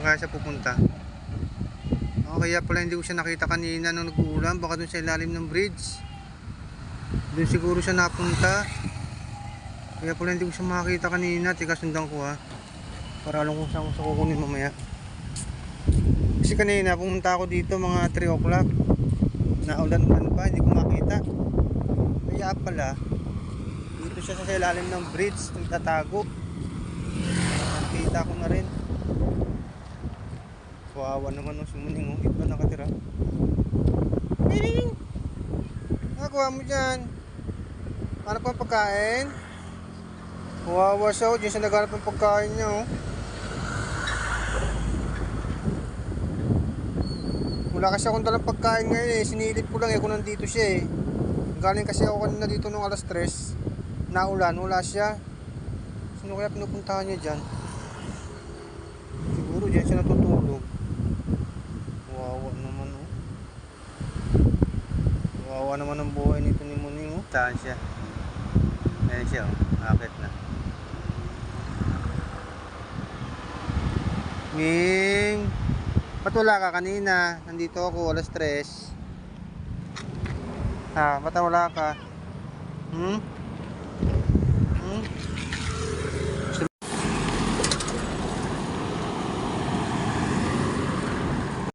kaya siya pupunta? O kaya pala hindi ko siya nakita kanina nung nag-uulan. Baka dun sa ilalim ng bridge. Dun siguro siya napunta. Kaya pala hindi ko siya makakita kanina. Tika, sundan ko ha. Para alam kung saan ko sa kukunin mamaya. Kasi kanina pumunta ako dito mga 3 o'clock. Naulan-ulan pa, hindi ko makita. Kaya pala dito siya sa ilalim ng bridge, nagtatago. Nakita ko na rin. Kawawa naman ng sumuning, oh. Ito nakatira. Piling! Nakakuha mo dyan. Ano pa pagkain? Kawawa siya, oh. Diyan siya naghanap ng pagkain niya, oh. Wala kasi akong dalang pagkain ngayon eh. Sinilip ko lang eh kung nandito siya eh. Galing kasi ako kanina dito nung alas 3. Naulan, wala siya. Sino kaya pinupuntahan niya dyan? Siguro dyan siya natutulog. Wawa naman oh. Wawa naman ang buhay nito ni Muning oh. Saan siya? Ayan siya oh. Akit na. Ming! Ba't wala ka kanina? Nandito ako alas 3. Ha? Ba't wala ka? Hmm?